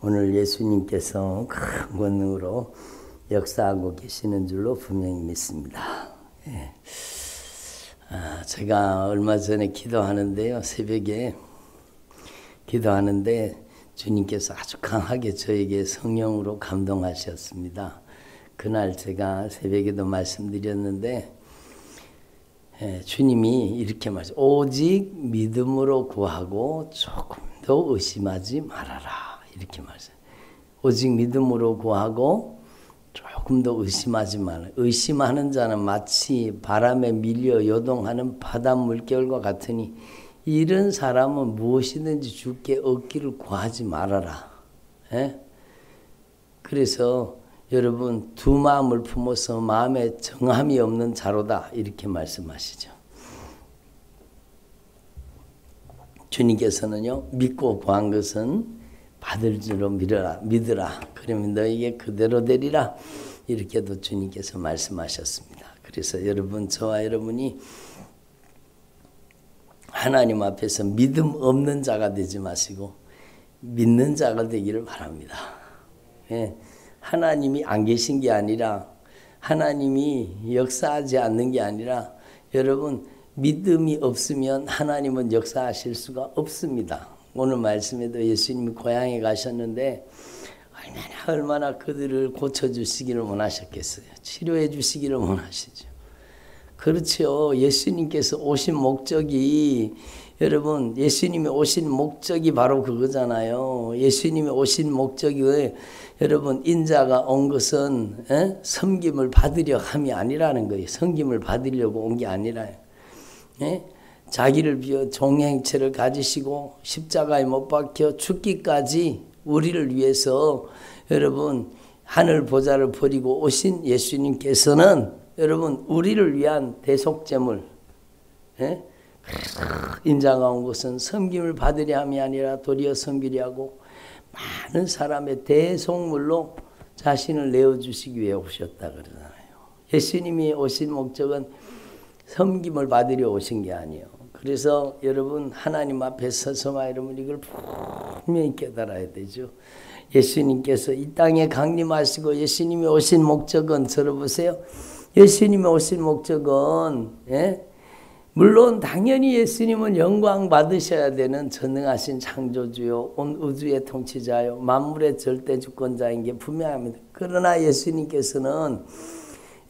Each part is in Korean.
오늘 예수님께서 큰 권능으로 역사하고 계시는 줄로 분명히 믿습니다. 예. 제가 얼마 전에 기도하는데요. 새벽에 기도하는데 주님께서 아주 강하게 저에게 성령으로 감동하셨습니다. 그날 제가 새벽에도 말씀드렸는데 주님이 이렇게 말씀, 오직 믿음으로 구하고 조금 더 의심하지 말아라. 이렇게 말씀. 오직 믿음으로 구하고 조금 더 의심하지 말아라. 의심하는 자는 마치 바람에 밀려 요동하는 바다 물결과 같으니 이런 사람은 무엇이든지 주께 얻기를 구하지 말아라. 그래서 여러분 두 마음을 품어서 마음에 정함이 없는 자로다 이렇게 말씀하시죠. 주님께서는요, 믿고 구한 것은 받을 줄로 믿으라. 그러면 너에게 그대로 되리라. 이렇게도 주님께서 말씀하셨습니다. 그래서 여러분, 저와 여러분이 하나님 앞에서 믿음 없는 자가 되지 마시고 믿는 자가 되기를 바랍니다. 하나님이 안 계신 게 아니라, 하나님이 역사하지 않는 게 아니라, 여러분 믿음이 없으면 하나님은 역사하실 수가 없습니다. 오늘 말씀에도 예수님이 고향에 가셨는데 얼마나 그들을 고쳐주시기를 원하셨겠어요. 치료해 주시기를 원하시죠. 그렇죠. 예수님께서 오신 목적이, 여러분 예수님이 오신 목적이 바로 그거잖아요. 예수님이 오신 목적이 왜 여러분 인자가 온 것은 섬김을 받으려 함이 아니라는 거예요. 섬김을 받으려고 온 게 아니라 자기를 비워 종행체를 가지시고 십자가에 못 박혀 죽기까지 우리를 위해서 여러분 하늘 보좌를 버리고 오신 예수님께서는 여러분 우리를 위한 대속제물, 인자가 온 것은 섬김을 받으려 함이 아니라 도리어 섬기려 하고 많은 사람의 대속물로 자신을 내어주시기 위해 오셨다 그러잖아요. 예수님이 오신 목적은 섬김을 받으려 오신 게 아니에요. 그래서 여러분 하나님 앞에 서서만 여러분 이걸 분명히 깨달아야 되죠. 예수님께서 이 땅에 강림하시고 예수님이 오신 목적은, 들어보세요. 예수님이 오신 목적은 물론 당연히 예수님은 영광 받으셔야 되는 전능하신 창조주요 온 우주의 통치자요 만물의 절대 주권자인 게 분명합니다. 그러나 예수님께서는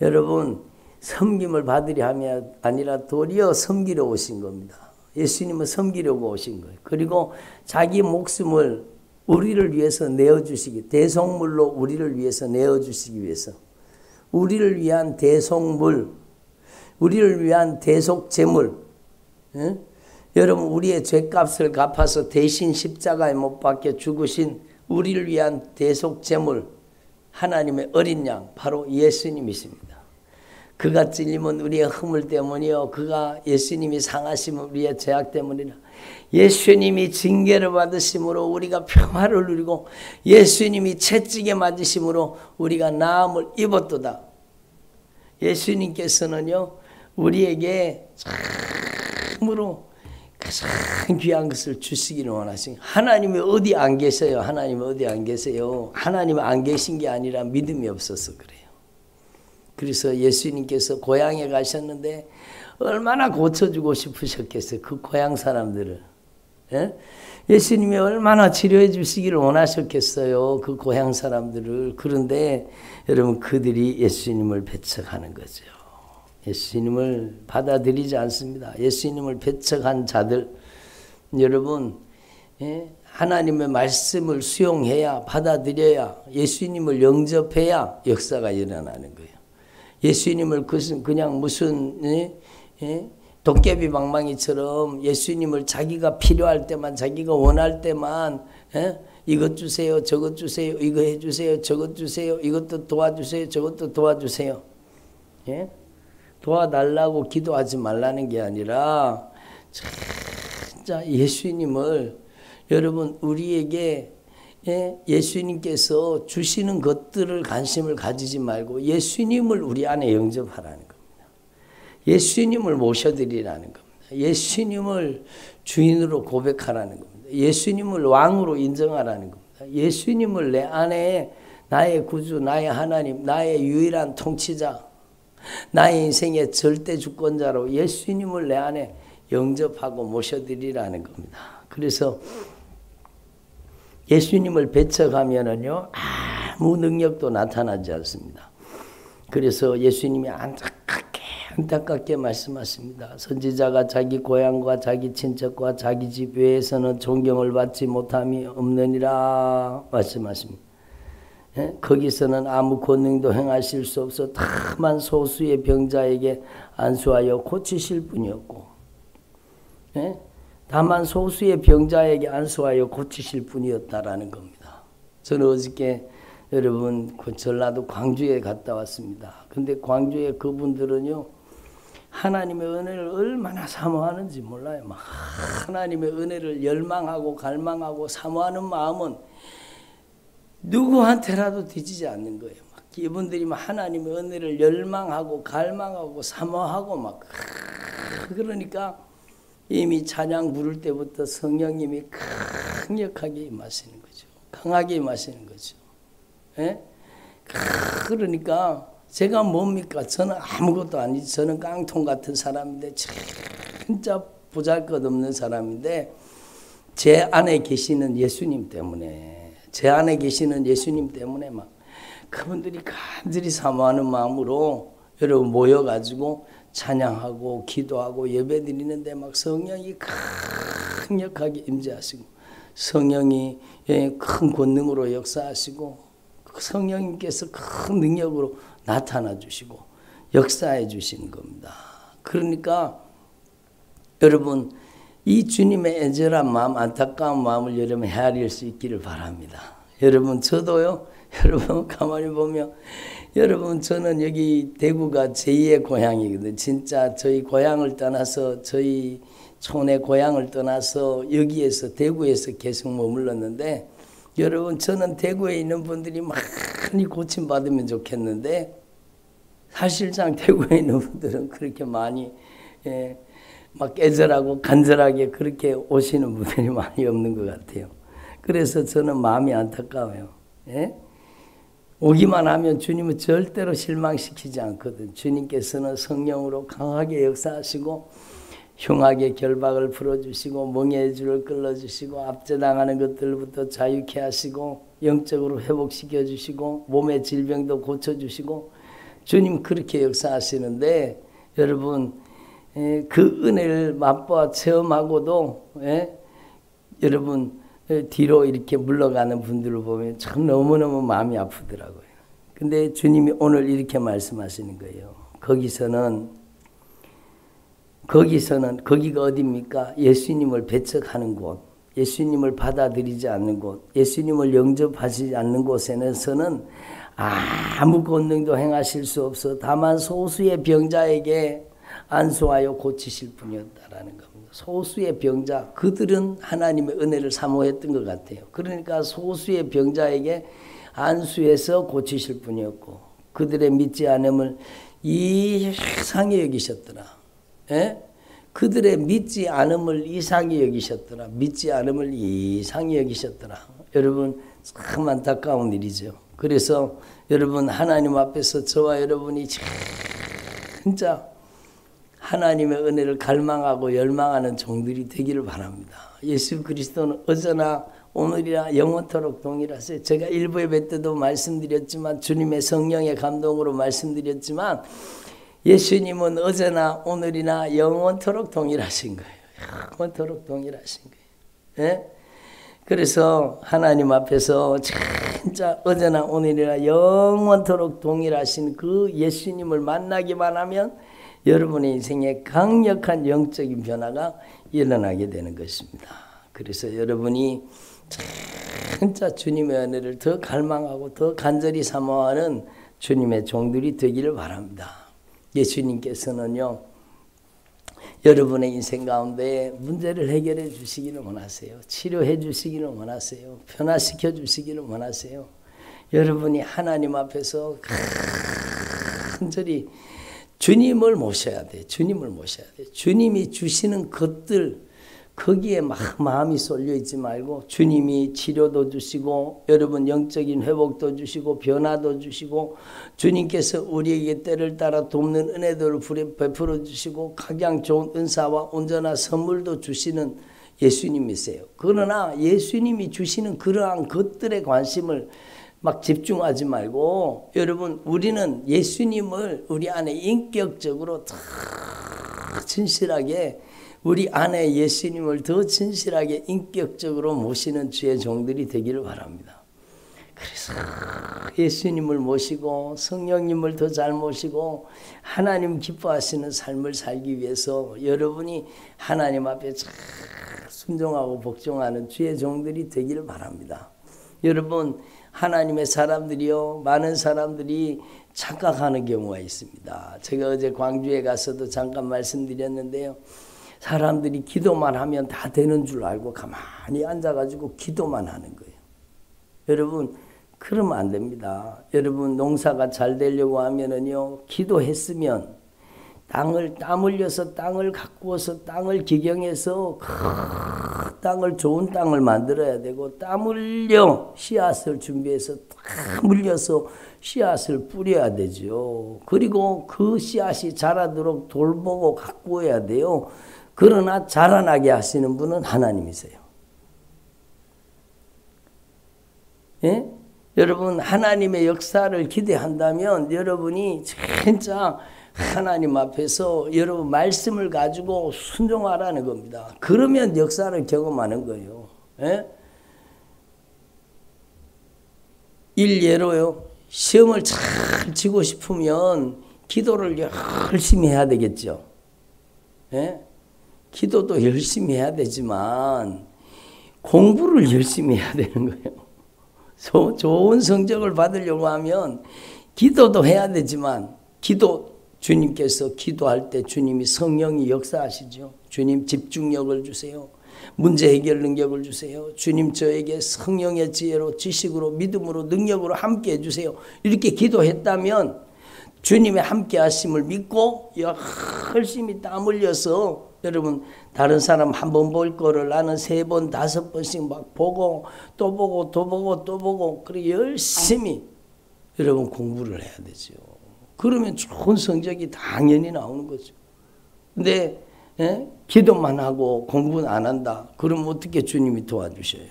여러분 섬김을 받으려 함이 아니라 도리어 섬기려 오신 겁니다. 예수님은 섬기려고 오신 거예요. 그리고 자기 목숨을 우리를 위해서 내어주시기, 대속물로 우리를 위해서 내어주시기 위해서, 우리를 위한 대속물, 우리를 위한 대속제물, 여러분 우리의 죄값을 갚아서 대신 십자가에 못 박혀 죽으신 우리를 위한 대속제물, 하나님의 어린 양, 바로 예수님이십니다. 그가 찔림은 우리의 허물 때문이요, 그가 예수님이 상하심은 우리의 죄악 때문이라. 예수님이 징계를 받으심으로 우리가 평화를 누리고 예수님이 채찍에 맞으심으로 우리가 나음을 입었도다. 예수님께서는요 우리에게 참으로 가장 귀한 것을 주시기를 원하시고, 하나님이 어디 안 계세요? 하나님이 어디 안 계세요? 하나님이 안 계신 게 아니라 믿음이 없어서 그래요. 그래서 예수님께서 고향에 가셨는데 얼마나 고쳐주고 싶으셨겠어요. 그 고향 사람들을. 예수님이 얼마나 치료해 주시기를 원하셨겠어요. 그 고향 사람들을. 그런데 여러분 그들이 예수님을 배척하는 거죠. 예수님을 받아들이지 않습니다. 예수님을 배척한 자들, 여러분 하나님의 말씀을 수용해야, 받아들여야, 예수님을 영접해야 역사가 일어나는 거예요. 예수님을 그냥 무슨 도깨비 방망이처럼 예수님을 자기가 필요할 때만, 자기가 원할 때만 이것 주세요, 저것 주세요, 이거 해주세요, 저것 주세요, 이것도 도와주세요, 저것도 도와주세요. 도와달라고 기도하지 말라는 게 아니라 진짜 예수님을, 여러분 우리에게 예수님께서 주시는 것들을 관심을 가지지 말고 예수님을 우리 안에 영접하라는 겁니다. 예수님을 모셔드리라는 겁니다. 예수님을 주인으로 고백하라는 겁니다. 예수님을 왕으로 인정하라는 겁니다. 겁니다. 예수님을 내 안에 나의 구주, 나의 하나님, 나의 유일한 통치자, 나의 인생의 절대 주권자로 예수님을 내 안에 영접하고 모셔드리라는 겁니다. 그래서 예수님을 배척하면은요, 아무 능력도 나타나지 않습니다. 그래서 예수님이 안타깝게 말씀하십니다. 선지자가 자기 고향과 자기 친척과 자기 집 외에서는 존경을 받지 못함이 없느니라 말씀하십니다. 예? 거기서는 아무 권능도 행하실 수 없어 다만 소수의 병자에게 안수하여 고치실 뿐이었고, 예? 다만 소수의 병자에게 안수하여 고치실 뿐이었다라는 겁니다. 저는 어저께 여러분 전라도 광주에 갔다 왔습니다. 근데 광주에 그분들은요, 하나님의 은혜를 얼마나 사모하는지 몰라요. 막 하나님의 은혜를 열망하고 갈망하고 사모하는 마음은 누구한테라도 뒤지지 않는 거예요. 막 이분들이 막 하나님의 은혜를 열망하고 갈망하고 사모하고 막, 그러니까 이미 찬양 부를 때부터 성령님이 강력하게 임하시는 거죠. 강하게 임하시는 거죠. 예? 그러니까 제가 뭡니까? 저는 아무것도 아니지. 저는 깡통 같은 사람인데, 진짜 보잘것없는 사람인데, 제 안에 계시는 예수님 때문에, 제 안에 계시는 예수님 때문에 막 그분들이 간절히 사모하는 마음으로 여러분 모여가지고 찬양하고 기도하고 예배드리는데 막 성령이 강력하게 임재하시고, 성령이 큰 권능으로 역사하시고, 성령님께서 큰 능력으로 나타나 주시고 역사해 주시는 겁니다. 그러니까 여러분, 이 주님의 애절한 마음, 안타까운 마음을 여러분 헤아릴 수 있기를 바랍니다. 여러분, 저도요, 여러분 가만히 보면, 여러분 저는 여기 대구가 제2의 고향이거든요. 진짜 저희 고향을 떠나서, 저희 촌의 고향을 떠나서 여기에서, 대구에서 계속 머물렀는데, 여러분 저는 대구에 있는 분들이 많이 고침받으면 좋겠는데, 사실상 대구에 있는 분들은 그렇게 많이 막 애절하고 간절하게 그렇게 오시는 분들이 많이 없는 것 같아요. 그래서 저는 마음이 안타까워요. 예? 오기만 하면 주님은 절대로 실망시키지 않거든. 주님께서는 성령으로 강하게 역사하시고, 흉악의 결박을 풀어주시고, 멍에의 줄을 끌어주시고, 압제당하는 것들부터 자유케 하시고, 영적으로 회복시켜 주시고, 몸의 질병도 고쳐주시고, 주님 그렇게 역사하시는데, 여러분 그 은혜를 맛보아 체험하고도 여러분 뒤로 이렇게 물러가는 분들을 보면 참 너무너무 마음이 아프더라고요. 근데 주님이 오늘 이렇게 말씀하시는 거예요. 거기가 어디입니까? 예수님을 배척하는 곳, 예수님을 받아들이지 않는 곳, 예수님을 영접하지 않는 곳에서는 아무 권능도 행하실 수 없어 다만 소수의 병자에게 안수하여 고치실 뿐이었다라는 겁니다. 소수의 병자, 그들은 하나님의 은혜를 사모했던 것 같아요. 그러니까 소수의 병자에게 안수해서 고치실 뿐이었고, 그들의 믿지 않음을 이상히 여기셨더라. 예? 그들의 믿지 않음을 이상히 여기셨더라. 믿지 않음을 이상히 여기셨더라. 여러분 참 안타까운 일이죠. 그래서 여러분 하나님 앞에서 저와 여러분이 진짜 하나님의 은혜를 갈망하고 열망하는 종들이 되기를 바랍니다. 예수 그리스도는 어제나 오늘이나 영원토록 동일하세요. 제가 일부 예배 때도 말씀드렸지만, 주님의 성령의 감동으로 말씀드렸지만, 예수님은 어제나 오늘이나 영원토록 동일하신 거예요. 영원토록 동일하신 거예요. 예? 그래서 하나님 앞에서 진짜 어제나 오늘이나 영원토록 동일하신 그 예수님을 만나기만 하면 여러분의 인생에 강력한 영적인 변화가 일어나게 되는 것입니다. 그래서 여러분이 진짜 주님의 은혜를 더 갈망하고 더 간절히 사모하는 주님의 종들이 되기를 바랍니다. 예수님께서는요, 여러분의 인생 가운데 문제를 해결해 주시기를 원하세요. 치료해 주시기를 원하세요. 변화시켜 주시기를 원하세요. 여러분이 하나님 앞에서 간절히 주님을 모셔야 돼. 주님을 모셔야 돼. 주님이 주시는 것들, 거기에 막 마음이 쏠려 있지 말고 주님이 치료도 주시고 여러분 영적인 회복도 주시고 변화도 주시고 주님께서 우리에게 때를 따라 돕는 은혜들을 베풀어 주시고 각양 좋은 은사와 온전한 선물도 주시는 예수님이세요. 그러나 예수님이 주시는 그러한 것들에 관심을 막 집중하지 말고 여러분 우리는 예수님을 우리 안에 인격적으로 더 진실하게 우리 안에 예수님을 더 진실하게 인격적으로 모시는 주의 종들이 되기를 바랍니다. 그래서 예수님을 모시고 성령님을 더 잘 모시고 하나님 기뻐하시는 삶을 살기 위해서 여러분이 하나님 앞에 잘 순종하고 복종하는 주의 종들이 되기를 바랍니다. 여러분 하나님의 사람들이요 많은 사람들이 착각하는 경우가 있습니다. 제가 어제 광주에 가서도 잠깐 말씀드렸는데요. 사람들이 기도만 하면 다 되는 줄 알고 가만히 앉아가지고 기도만 하는 거예요. 여러분 그러면 안 됩니다. 여러분 농사가 잘 되려고 하면은요 기도했으면 땅을 땀 흘려서 땅을 가꾸어서 땅을 기경해서 땅을 좋은 땅을 만들어야 되고 땀 흘려 씨앗을 준비해서 땀 흘려서 씨앗을 뿌려야 되죠. 그리고 그 씨앗이 자라도록 돌보고 가꾸어야 돼요. 그러나 자라나게 하시는 분은 하나님이세요. 예? 여러분 하나님의 역사를 기대한다면 여러분이 진짜 하나님 앞에서 여러분 말씀을 가지고 순종하라는 겁니다. 그러면 역사를 경험하는 거예요. 예? 일예로요. 시험을 잘 치고 싶으면 기도를 열심히 해야 되겠죠. 예? 기도도 열심히 해야 되지만 공부를 열심히 해야 되는 거예요. 좋은 성적을 받으려고 하면 기도도 해야 되지만 주님께서 기도할 때 주님이 성령이 역사하시죠. 주님 집중력을 주세요. 문제 해결 능력을 주세요. 주님 저에게 성령의 지혜로 지식으로 믿음으로 능력으로 함께 해주세요. 이렇게 기도했다면 주님의 함께 하심을 믿고 열심히 땀 흘려서 여러분 다른 사람 한 번 볼 거를 나는 3번 5번씩 막 보고 또 보고 또 보고 또 보고 그렇게 열심히 여러분 공부를 해야 되죠. 그러면 좋은 성적이 당연히 나오는 거죠. 근데 기도만 하고 공부는 안 한다. 그럼 어떻게 주님이 도와주셔요?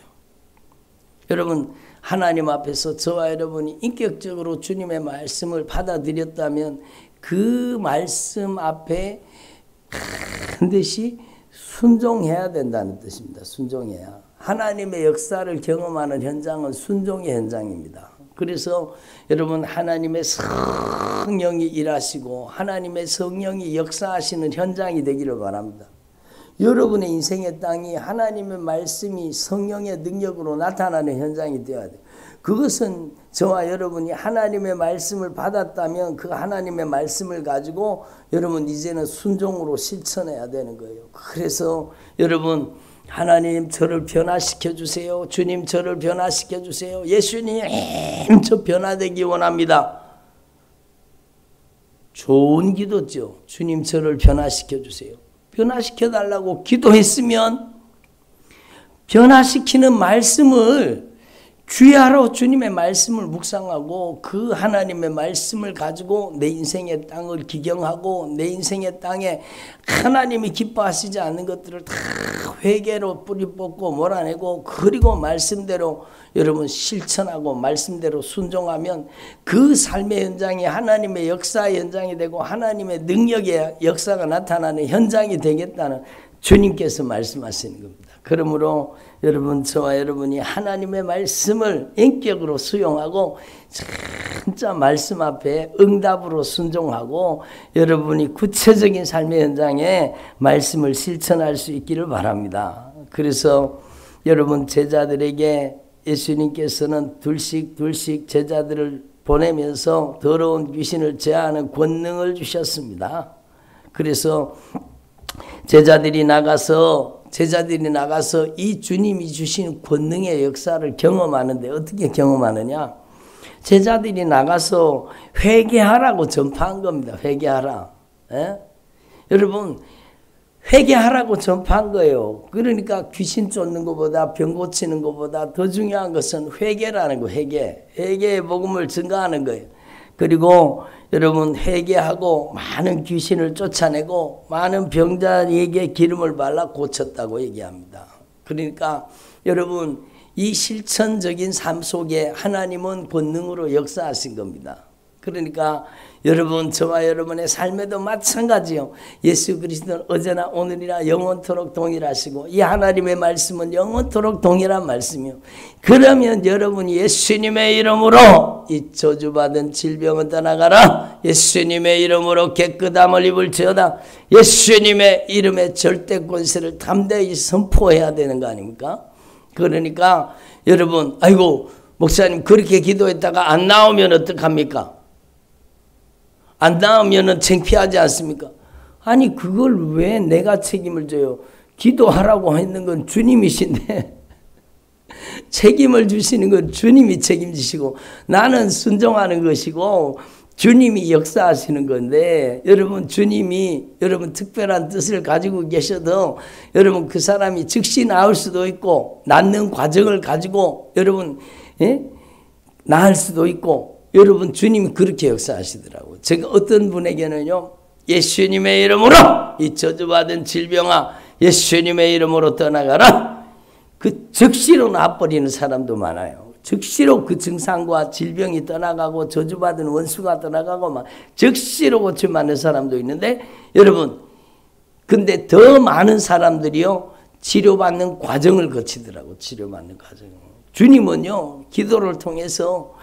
여러분 하나님 앞에서 저와 여러분이 인격적으로 주님의 말씀을 받아들였다면 그 말씀 앞에 반드시 순종해야 된다는 뜻입니다. 순종해야. 하나님의 역사를 경험하는 현장은 순종의 현장입니다. 그래서 여러분 하나님의 성령이 일하시고 하나님의 성령이 역사하시는 현장이 되기를 바랍니다. 여러분의 인생의 땅이 하나님의 말씀이 성령의 능력으로 나타나는 현장이 되어야 돼요. 그것은 저와 여러분이 하나님의 말씀을 받았다면 그 하나님의 말씀을 가지고 여러분 이제는 순종으로 실천해야 되는 거예요. 그래서 여러분 하나님 저를 변화시켜 주세요. 주님 저를 변화시켜 주세요. 예수님 저 변화되기 원합니다. 좋은 기도죠. 주님 저를 변화시켜 주세요. 변화시켜 달라고 기도했으면 변화시키는 말씀을 주야로 주님의 말씀을 묵상하고 그 하나님의 말씀을 가지고 내 인생의 땅을 기경하고 내 인생의 땅에 하나님이 기뻐하시지 않는 것들을 다 회개로 뿌리 뽑고 몰아내고 그리고 말씀대로 여러분 실천하고 말씀대로 순종하면 그 삶의 현장이 하나님의 역사의 현장이 되고 하나님의 능력의 역사가 나타나는 현장이 되겠다는 주님께서 말씀하시는 겁니다. 그러므로 여러분 저와 여러분이 하나님의 말씀을 인격으로 수용하고 진짜 말씀 앞에 응답으로 순종하고 여러분이 구체적인 삶의 현장에 말씀을 실천할 수 있기를 바랍니다. 그래서 여러분 제자들에게 예수님께서는 둘씩 제자들을 보내면서 더러운 귀신을 제하는 권능을 주셨습니다. 그래서 제자들이 나가서 이 주님이 주신 권능의 역사를 경험하는데 어떻게 경험하느냐? 제자들이 나가서 회개하라고 전파한 겁니다. 회개하라. 예? 여러분 회개하라고 전파한 거예요. 그러니까 귀신 쫓는 것보다 병 고치는 것보다 더 중요한 것은 회개라는 거. 회개의 복음을 증거하는 거예요. 그리고 여러분 회개하고 많은 귀신을 쫓아내고 많은 병자에게 기름을 발라 고쳤다고 얘기합니다. 그러니까 여러분 이 실천적인 삶 속에 하나님은 본능으로 역사하신 겁니다. 그러니까 여러분 저와 여러분의 삶에도 마찬가지요. 예수 그리스도는 어제나 오늘이나 영원토록 동일하시고 이 하나님의 말씀은 영원토록 동일한 말씀이요. 그러면 여러분이 예수님의 이름으로 이 저주받은 질병은 떠나가라. 예수님의 이름으로 깨끗함을 입을지어다. 예수님의 이름의 절대 권세를 담대히 선포해야 되는 거 아닙니까? 그러니까 여러분 아이고 목사님 그렇게 기도했다가 안 나오면 어떡합니까? 안 나오면 창피하지 않습니까? 아니 그걸 왜 내가 책임을 져요? 기도하라고 했는 건 주님이신데 책임을 주시는 건 주님이 책임지시고 나는 순종하는 것이고 주님이 역사하시는 건데 여러분 주님이 여러분 특별한 뜻을 가지고 계셔도 여러분 그 사람이 즉시 나을 수도 있고 낫는 과정을 가지고 여러분 나을 수도 있고 여러분 주님이 그렇게 역사하시더라고요. 제가 어떤 분에게는요. 예수님의 이름으로 이 저주받은 질병아 예수님의 이름으로 떠나가라. 그 즉시로 나아버리는 사람도 많아요. 즉시로 그 증상과 질병이 떠나가고 저주받은 원수가 떠나가고 막 즉시로 고침받는 사람도 있는데 여러분 근데 더 많은 사람들이요. 치료받는 과정을 거치더라고요. 치료받는 과정. 주님은요. 기도를 통해서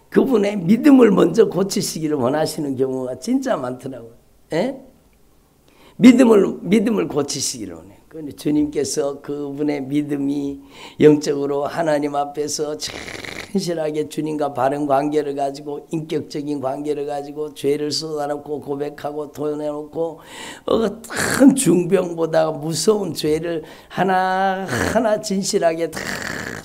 그분의 믿음을 먼저 고치시기를 원하시는 경우가 진짜 많더라고요. 예? 믿음을 고치시기를 원해요. 그런데 주님께서 그분의 믿음이 영적으로 하나님 앞에서 진실하게 주님과 바른 관계를 가지고 인격적인 관계를 가지고 죄를 쏟아놓고 고백하고 토해놓고 어떤 중병보다 무서운 죄를 하나하나 진실하게 다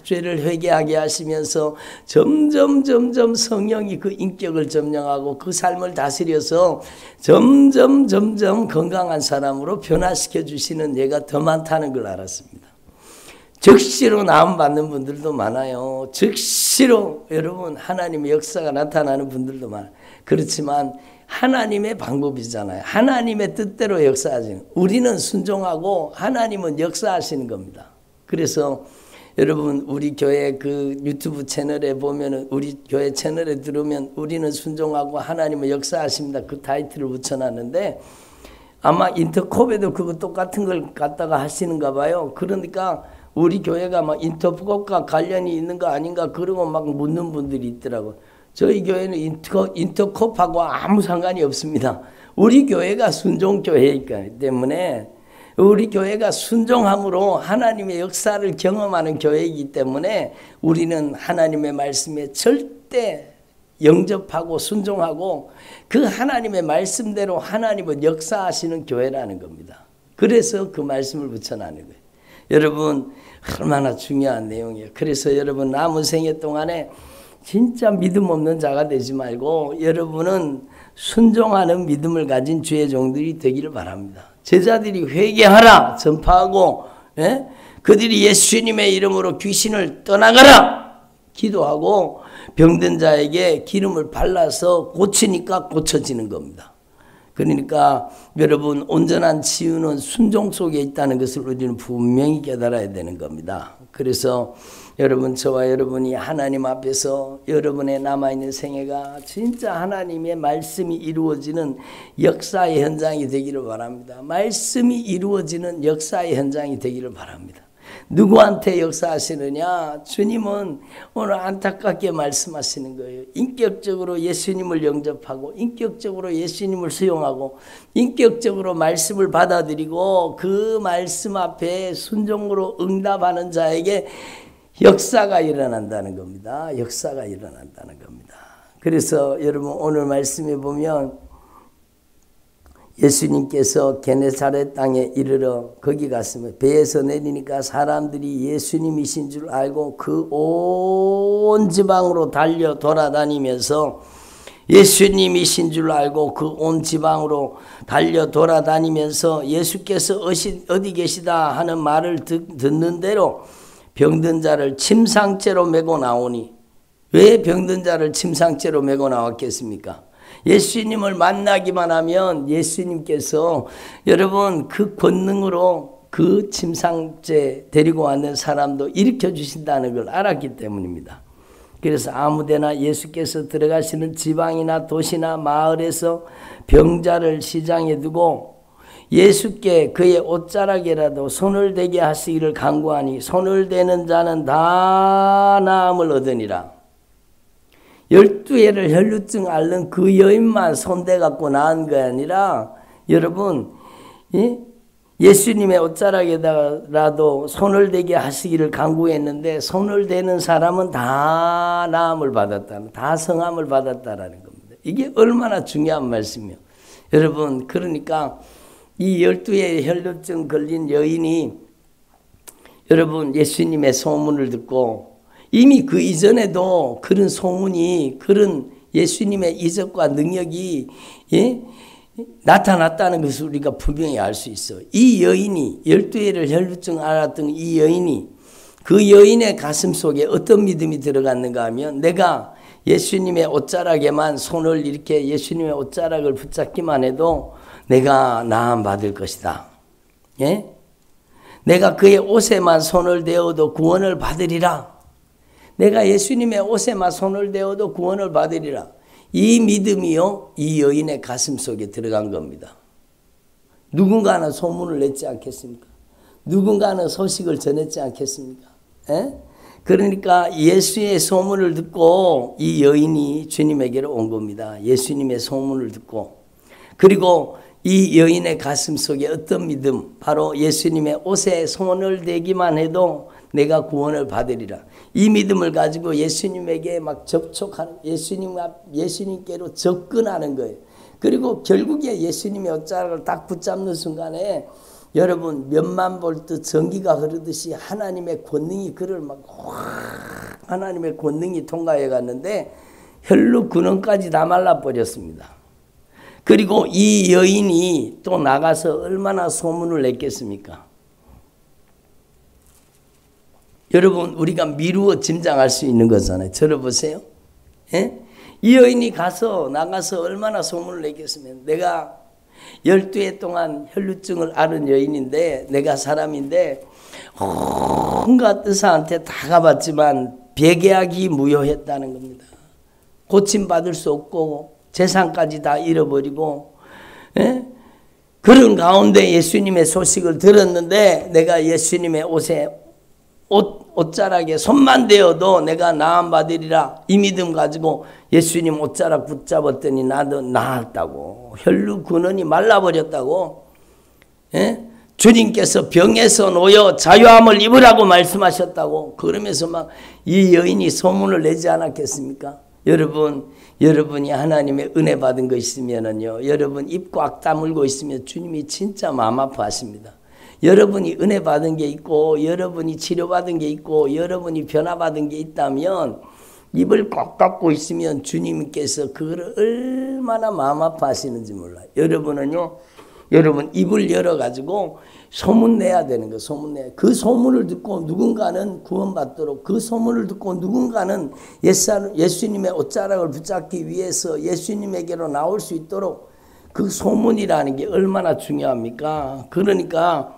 죄를 회개하게 하시면서 점점 성령이 그 인격을 점령하고 그 삶을 다스려서 점점 건강한 사람으로 변화시켜 주시는 예가 더 많다는 걸 알았습니다. 즉시로 나음 받는 분들도 많아요. 즉시로 여러분 하나님의 역사가 나타나는 분들도 많아요. 그렇지만 하나님의 방법이잖아요. 하나님의 뜻대로 역사하시는. 우리는 순종하고 하나님은 역사하시는 겁니다. 그래서 여러분 우리 교회 그 유튜브 채널에 보면은 우리 교회 채널에 들으면 우리는 순종하고 하나님은 역사하십니다. 그 타이틀을 붙여놨는데 아마 인터콥에도 그거 똑같은 걸 갖다가 하시는가 봐요. 그러니까 우리 교회가 막 인터콥과 관련이 있는 거 아닌가 그러고 막 묻는 분들이 있더라고요. 저희 교회는 인터콥하고 아무 상관이 없습니다. 우리 교회가 순종교회이기 때문에 우리 교회가 순종함으로 하나님의 역사를 경험하는 교회이기 때문에 우리는 하나님의 말씀에 절대 영접하고 순종하고 그 하나님의 말씀대로 하나님은 역사하시는 교회라는 겁니다. 그래서 그 말씀을 붙여놨는 거예요. 여러분 얼마나 중요한 내용이에요. 그래서 여러분 남은 생애 동안에 진짜 믿음 없는 자가 되지 말고 여러분은 순종하는 믿음을 가진 주의 종들이 되기를 바랍니다. 제자들이 회개하라 전파하고 그들이 예수님의 이름으로 귀신을 떠나가라 기도하고 병든 자에게 기름을 발라서 고치니까 고쳐지는 겁니다. 그러니까 여러분 온전한 치유는 순종 속에 있다는 것을 우리는 분명히 깨달아야 되는 겁니다. 그래서 여러분 저와 여러분이 하나님 앞에서 여러분의 남아있는 생애가 진짜 하나님의 말씀이 이루어지는 역사의 현장이 되기를 바랍니다. 말씀이 이루어지는 역사의 현장이 되기를 바랍니다. 누구한테 역사하시느냐? 주님은 오늘 안타깝게 말씀하시는 거예요. 인격적으로 예수님을 영접하고 인격적으로 예수님을 수용하고 인격적으로 말씀을 받아들이고 그 말씀 앞에 순종으로 응답하는 자에게 역사가 일어난다는 겁니다. 역사가 일어난다는 겁니다. 그래서 여러분 오늘 말씀에 보면 예수님께서 게네사렛 땅에 이르러 거기 갔으면 배에서 내리니까 사람들이 예수님이신 줄 알고 그 온 지방으로 달려 돌아다니면서 예수님이신 줄 알고 그 온 지방으로 달려 돌아다니면서 예수께서 어디 계시다 하는 말을 듣는 대로 병든 자를 침상째로 메고 나오니, 왜 병든 자를 침상째로 메고 나왔겠습니까? 예수님을 만나기만 하면 예수님께서 여러분 그 권능으로 그 침상째 데리고 왔는 사람도 일으켜 주신다는 걸 알았기 때문입니다. 그래서 아무데나 예수께서 들어가시는 지방이나 도시나 마을에서 병자를 시장에 두고 예수께 그의 옷자락에라도 손을 대게 하시기를 간구하니 손을 대는 자는 다 나음을 얻으니라. 12회를 혈루증 앓는 그 여인만 손대 갖고 나은 게 아니라 여러분 예수님의 옷자락에다가라도 손을 대게 하시기를 간구했는데 손을 대는 사람은 다 나음을 받았다는, 다 성함을 받았다라는 겁니다. 이게 얼마나 중요한 말씀이에요. 여러분 그러니까 이 12회 혈루증 걸린 여인이 여러분 예수님의 소문을 듣고 이미 그 이전에도 그런 소문이, 그런 예수님의 이적과 능력이 나타났다는 것을 우리가 분명히 알 수 있어요. 이 여인이 12회를 혈루증 앓았던 이 여인이 그 여인의 가슴 속에 어떤 믿음이 들어갔는가 하면 내가 예수님의 옷자락에만 손을 이렇게 예수님의 옷자락을 붙잡기만 해도 내가 나음 받을 것이다. 예? 내가 그의 옷에만 손을 대어도 구원을 받으리라. 내가 예수님의 옷에만 손을 대어도 구원을 받으리라. 이 믿음이요, 이 여인의 가슴 속에 들어간 겁니다. 누군가는 소문을 냈지 않겠습니까? 누군가는 소식을 전했지 않겠습니까? 에? 그러니까 예수의 소문을 듣고 이 여인이 주님에게로 온 겁니다. 예수님의 소문을 듣고. 그리고 이 여인의 가슴 속에 어떤 믿음, 바로 예수님의 옷에 손을 대기만 해도 내가 구원을 받으리라. 이 믿음을 가지고 예수님에게 막 접촉하는, 예수님께로 접근하는 거예요. 그리고 결국에 예수님의 옷자락을 딱 붙잡는 순간에 여러분 몇만 볼트 전기가 흐르듯이 하나님의 권능이 그를 막 확, 하나님의 권능이 통과해 갔는데 혈루 근원까지 다 말라버렸습니다. 그리고 이 여인이 또 나가서 얼마나 소문을 냈겠습니까? 여러분 우리가 미루어 짐작할 수 있는 거잖아요. 들어보세요. 예? 이 여인이 나가서 얼마나 소문을 내겠으면, 내가 12해 동안 혈루증을 앓은 여인인데, 내가 사람인데 온갖 의사한테 다 가봤지만 배계약이 무효했다는 겁니다. 고침받을 수 없고 재산까지 다 잃어버리고, 예? 그런 가운데 예수님의 소식을 들었는데 내가 예수님의 옷자락에 손만 대어도 내가 나음 받으리라. 이 믿음 가지고 예수님 옷자락 붙잡았더니 나도 나았다고. 혈루 근원이 말라버렸다고. 예? 주님께서 병에서 놓여 자유함을 입으라고 말씀하셨다고. 그러면서 막 이 여인이 소문을 내지 않았겠습니까? 여러분이 하나님의 은혜 받은 거 있으면은요, 여러분 입 꽉 다물고 있으면 주님이 진짜 마음 아파하십니다. 여러분이 은혜 받은 게 있고, 여러분이 치료받은 게 있고, 여러분이 변화받은 게 있다면 입을 꽉 닫고 있으면 주님께서 그걸 얼마나 마음 아파하시는지 몰라요. 여러분 입을 열어가지고 소문 내야 되는 거, 소문 내야. 그 소문을 듣고 누군가는 구원받도록, 그 소문을 듣고 누군가는 예수님의 옷자락을 붙잡기 위해서 예수님에게로 나올 수 있도록 그 소문이라는 게 얼마나 중요합니까? 그러니까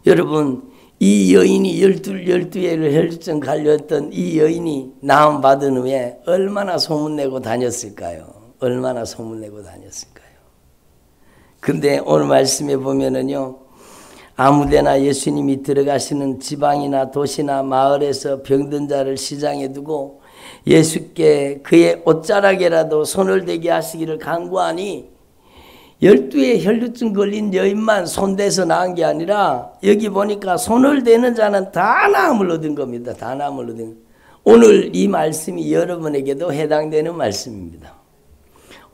여러분 이 여인이 12회를 혈루증 갈렸던 이 여인이 나음 받은 후에 얼마나 소문내고 다녔을까요? 얼마나 소문내고 다녔을까요? 근데 오늘 말씀에 보면은요, 아무데나 예수님이 들어가시는 지방이나 도시나 마을에서 병든 자를 시장에 두고 예수께 그의 옷자락에라도 손을 대게 하시기를 간구하니 12회 혈루증 걸린 여인만 손대서 나은 게 아니라 여기 보니까 손을 대는 자는 다 나음을 얻은 겁니다. 다 나음을 얻은. 오늘 이 말씀이 여러분에게도 해당되는 말씀입니다.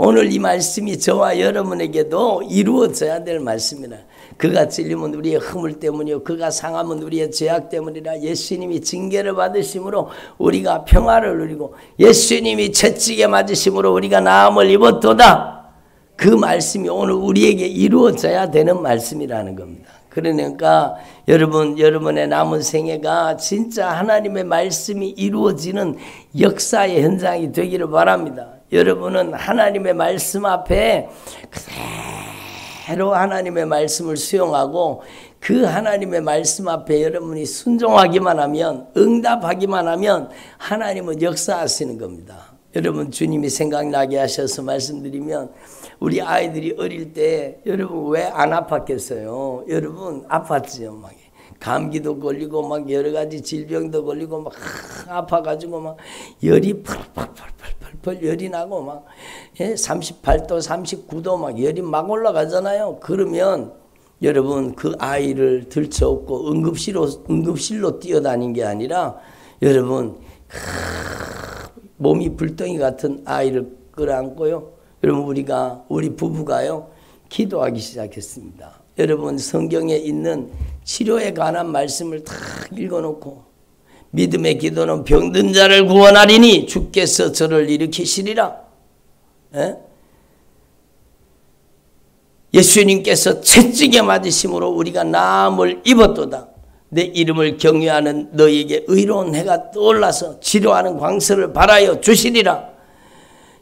오늘 이 말씀이 저와 여러분에게도 이루어져야 될 말씀이라. 그가 찔림은 우리의 허물 때문이요 그가 상함은 우리의 죄악 때문이라. 예수님이 징계를 받으심으로 우리가 평화를 누리고 예수님이 채찍에 맞으심으로 우리가 나음을 입었도다. 그 말씀이 오늘 우리에게 이루어져야 되는 말씀이라는 겁니다. 그러니까 여러분의 남은 생애가 진짜 하나님의 말씀이 이루어지는 역사의 현장이 되기를 바랍니다. 여러분은 하나님의 말씀 앞에 그대로 하나님의 말씀을 수용하고 그 하나님의 말씀 앞에 여러분이 순종하기만 하면, 응답하기만 하면 하나님은 역사하시는 겁니다. 여러분 주님이 생각나게 하셔서 말씀드리면, 우리 아이들이 어릴 때 여러분 왜 안 아팠겠어요? 여러분 아팠지요. 막 감기도 걸리고 막 여러 가지 질병도 걸리고 막 아파가지고 막 열이 펄펄 열이 나고 막 38도 39도 막 열이 막 올라가잖아요. 그러면 여러분 그 아이를 들쳐업고 응급실로 뛰어다닌 게 아니라 여러분 몸이 불덩이 같은 아이를 끌어안고요. 여러분 우리 부부가요 기도하기 시작했습니다. 여러분 성경에 있는 치료에 관한 말씀을 다 읽어놓고, 믿음의 기도는 병든 자를 구원하리니 주께서 저를 일으키시리라. 예수님께서 채찍에 맞으심으로 우리가 나음을 입었도다. 내 이름을 경외하는 너에게 의로운 해가 떠올라서 치료하는 광설을 발하여 주시리라.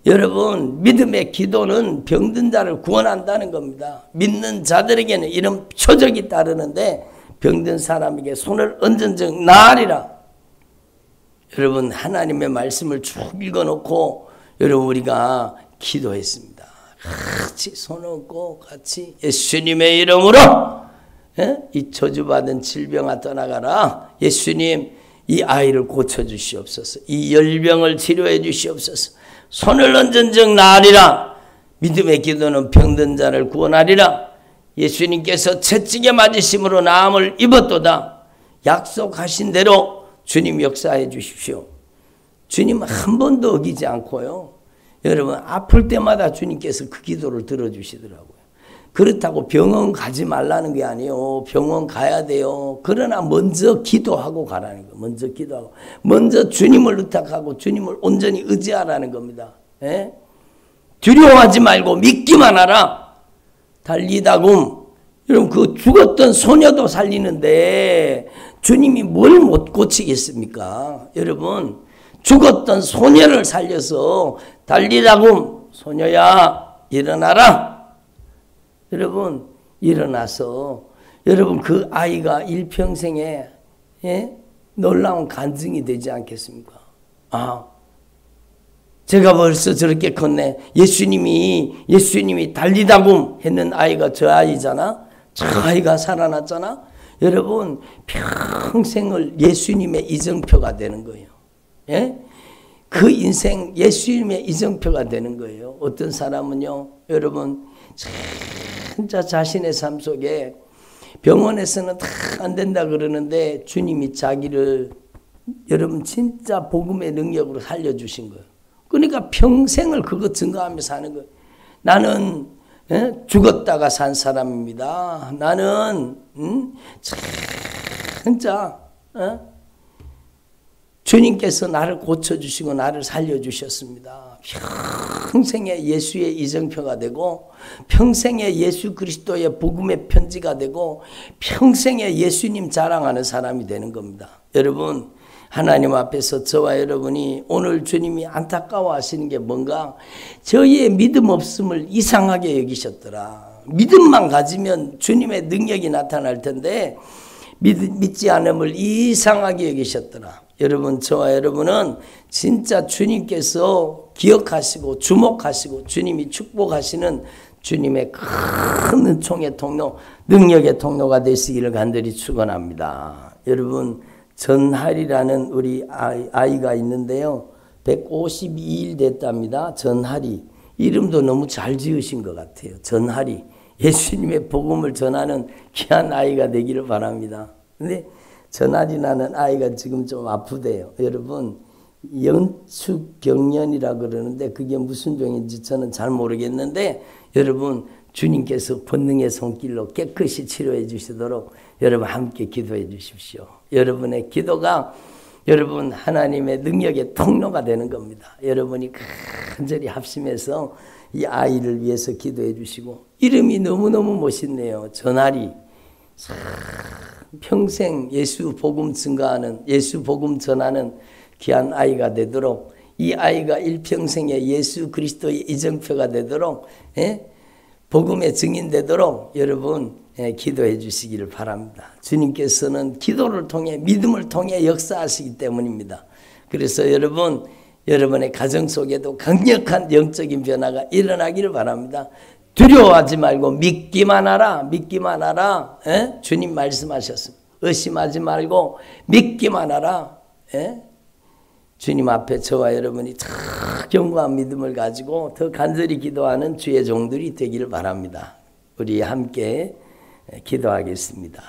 여러분 믿음의 기도는 병든 자를 구원한다는 겁니다. 믿는 자들에게는 이런 표적이 따르는데 병든 사람에게 손을 얹은 즉 나으리라. 여러분 하나님의 말씀을 쭉 읽어놓고 여러분 우리가 기도했습니다. 같이 손 얹고 같이 예수님의 이름으로 이 저주받은 질병아 떠나가라. 예수님 이 아이를 고쳐주시옵소서. 이 열병을 치료해 주시옵소서. 손을 얹은 즉 나으리라. 믿음의 기도는 병든 자를 구원하리라. 예수님께서 채찍에 맞으심으로 나음을 입었도다. 약속하신 대로 주님 역사해 주십시오. 주님 한 번도 어기지 않고요. 여러분 아플 때마다 주님께서 그 기도를 들어주시더라고요. 그렇다고 병원 가지 말라는 게 아니에요. 병원 가야 돼요. 그러나 먼저 기도하고 가라는 거예요. 먼저 기도하고. 먼저 주님을 의탁하고 주님을 온전히 의지하라는 겁니다. 예? 두려워하지 말고 믿기만 하라. 달리다굼. 여러분 그 죽었던 소녀도 살리는데 주님이 뭘 못 고치겠습니까? 여러분 죽었던 소녀를 살려서 달리다굼. 소녀야 일어나라. 여러분 일어나서 여러분 그 아이가 일평생에 놀라운 간증이 되지 않겠습니까? 제가 벌써 저렇게 컸네. 예수님이 달리다굼 했는 아이가 저 아이잖아. 저 아이가 살아났잖아. 여러분 평생을 예수님의 이정표가 되는 거예요. 그 인생 예수님의 이정표가 되는 거예요. 어떤 사람은요 여러분 진짜 자신의 삶 속에 병원에서는 다 안 된다 그러는데 주님이 자기를 여러분 진짜 복음의 능력으로 살려주신 거예요. 그러니까 평생을 그거 증거하며 사는 거예요. 나는 죽었다가 산 사람입니다. 나는 진짜 주님께서 나를 고쳐주시고 나를 살려주셨습니다. 평생에 예수의 이정표가 되고 평생에 예수 그리스도의 복음의 편지가 되고 평생에 예수님 자랑하는 사람이 되는 겁니다. 여러분 하나님 앞에서 저와 여러분이 오늘 주님이 안타까워하시는 게 뭔가 저희의 믿음 없음을 이상하게 여기셨더라. 믿음만 가지면 주님의 능력이 나타날 텐데 믿지 않음을 이상하게 여기셨더라. 여러분 저와 여러분은 진짜 주님께서 기억하시고 주목하시고 주님이 축복하시는 주님의 큰 은총의 통로, 능력의 통로가 되시기를 간절히 축원합니다. 여러분 전하리라는 우리 아이가 있는데요. 152일 됐답니다. 전하리. 이름도 너무 잘 지으신 것 같아요. 전하리. 예수님의 복음을 전하는 귀한 아이가 되기를 바랍니다. 근데 전하리라는 아이가 지금 좀 아프대요. 여러분 연축경련이라 그러는데 그게 무슨 병인지 저는 잘 모르겠는데 여러분 주님께서 권능의 손길로 깨끗이 치료해 주시도록 여러분 함께 기도해 주십시오. 여러분의 기도가 여러분 하나님의 능력의 통로가 되는 겁니다. 여러분이 간절히 합심해서 이 아이를 위해서 기도해 주시고, 이름이 너무너무 멋있네요. 전하리. 평생 예수 복음 증거하는, 예수 복음 전하는 귀한 아이가 되도록, 이 아이가 일평생에 예수 그리스도의 이정표가 되도록, 복음의 증인 되도록 여러분 기도해 주시기를 바랍니다. 주님께서는 기도를 통해, 믿음을 통해 역사하시기 때문입니다. 그래서 여러분, 여러분의 가정 속에도 강력한 영적인 변화가 일어나기를 바랍니다. 두려워하지 말고 믿기만 하라. 믿기만 하라. 주님 말씀하셨습니다. 의심하지 말고 믿기만 하라. 주님 앞에 저와 여러분이 더 견고한 믿음을 가지고 더 간절히 기도하는 주의 종들이 되기를 바랍니다. 우리 함께 기도하겠습니다.